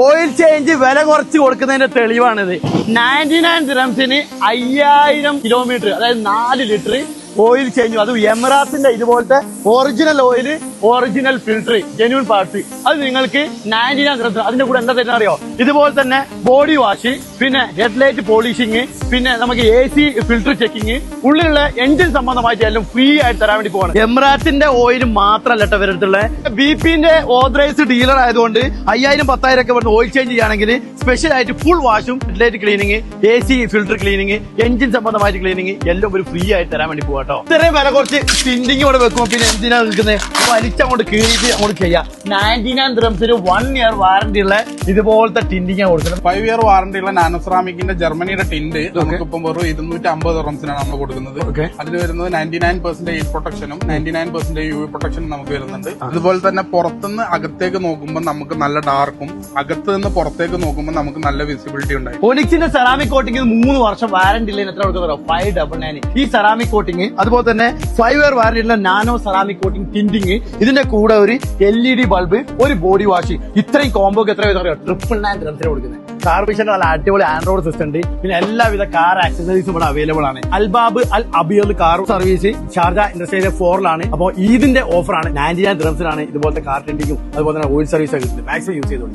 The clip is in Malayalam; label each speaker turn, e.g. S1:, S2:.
S1: ഓയിൽ ചേഞ്ച് വില കുറച്ച് കൊടുക്കുന്നതിന്റെ തെളിവാണിത്. 99 ദിറംസിന് 5000 കിലോമീറ്റർ, അതായത് 4 ലിറ്റർ ഓയിൽ ചേഞ്ച്. അത് എമിറാത്തിന്റെ ഇതുപോലത്തെ original oil, original filter, genuine parts. അത് നിങ്ങൾക്ക് 99 ദിറംസ്. അതിന്റെ കൂടെ എന്താ തരുന്ന അറിയോ? ഇതുപോലെ തന്നെ ബോഡി വാഷ്, പിന്നെ ഹെഡ്ലൈറ്റ് പോളിഷിങ്, പിന്നെ നമുക്ക് AC ഫിൽട്ടർ ചെക്കിങ്, ഉള്ളിലുള്ള എഞ്ചിൻ സംബന്ധമായിട്ട് എല്ലാം ഫ്രീ ആയിട്ട് തരാൻ വേണ്ടി പോവാണ്. എമിറാത്തിന്റെ ഓയിൽ മാത്രമല്ല കേട്ടോ ഇവരടുത്തുള്ള. ബിപിന്റെ ഓതറൈസ്ഡ് ഡീലർ ആയതുകൊണ്ട് 5000 10,000 ഒക്കെ ഓയിൽ ചേഞ്ച് ചെയ്യുകയാണെങ്കിൽ സ്പെഷ്യൽ ആയിട്ട് ഫുൾ വാഷും, headlight cleaning, AC filter cleaning, engine സംബന്ധമായിട്ട് ക്ലീനിങ് എല്ലാം ഒരു ഫ്രീ ആയിട്ട് തരാൻ വേണ്ടി പോവാ കേട്ടോ. ഇത്രയും വില കുറച്ച് ടിൻഡിങ് ഇവിടെ വെക്കുമ്പോൾ പിന്നെ എന്തിനാ നിൽക്കുന്നത്? വലിച്ചങ്ങോട്ട് കീറിയിട്ട് അങ്ങോട്ട് ചെയ്യാം. 99 ദിറംസിന് 1 ഇയർ വാറന്റി ഉള്ള ഇതുപോലത്തെ ടിൻഡിങ് കൊടുക്കുന്നത്.
S2: 5 ഇയർ വാറന്റി ഉള്ള നാനോസെറാമിക്കിന്റെ ജർമ്മനിയുടെ ടിൻഡ് നമുക്കിപ്പം വെറും 250 ദിറംസിനാണ് നമ്മൾ കൊടുക്കുന്നത്. അതിന് വരുന്നത് 99% എയർ പ്രൊട്ടക്ഷനും 99% UV പ്രൊട്ടക്ഷനും നമുക്ക് വരുന്നുണ്ട്. അതുപോലെ തന്നെ പുറത്തുനിന്ന് അകത്തേക്ക് നോക്കുമ്പോൾ നമുക്ക് നല്ല ഡാർക്കും, അകത്ത് നിന്ന് പുറത്തേക്ക് നോക്കുമ്പോൾ നമുക്ക് നല്ല വിസിബിലിറ്റി ഉണ്ടായി.
S1: ഒനിക്സിന്റെ സെറാമിക് കോട്ടിംഗ് 3 വർഷം വാറന്റി ഉള്ള എത്ര കൊടുക്കുന്നോ? 599. ഈ സെറാമിക് കോട്ടിംഗ്, അതുപോലെ തന്നെ 5 ഇയർ വാറന്റി ഉള്ള നാനോ സെറാമിക് കോട്ടിംഗ് ടിൻഡിങ്, ഇതിന്റെ കൂടെ ഒരു LED ബൾബ്, ഒരു ബോഡി വാഷ്, ഇത്രയും കോംബോക്ക് എത്ര അറിയോ? 999 ദിറംസിന് കൊടുക്കുന്നത്. കാർബിഷന്റെ നല്ല അടിപൊളി ആൻഡ്രോയിഡ് സിസ്റ്റം ഉണ്ട്. പിന്നെ എല്ലാവിധ കാർ ആക്സസറീസും ഇവിടെ അവൈലബിൾ ആണ്. അൽബാബ് അൽ Abiel car service Sharjah industrial 4-ലാണ്. അപ്പോൾ ഈദിന്റെ ഓഫറാണ്. 99 ദിറംസിനാണ് ഇതുപോലത്തെ കാർ ടിൻഡിങ്ങും അതുപോലെ തന്നെ ഓയിൽ സർവീസ് ഒക്കെ കിട്ടുന്നത്. മാക്സിമം യൂസ് ചെയ്തോളൂ.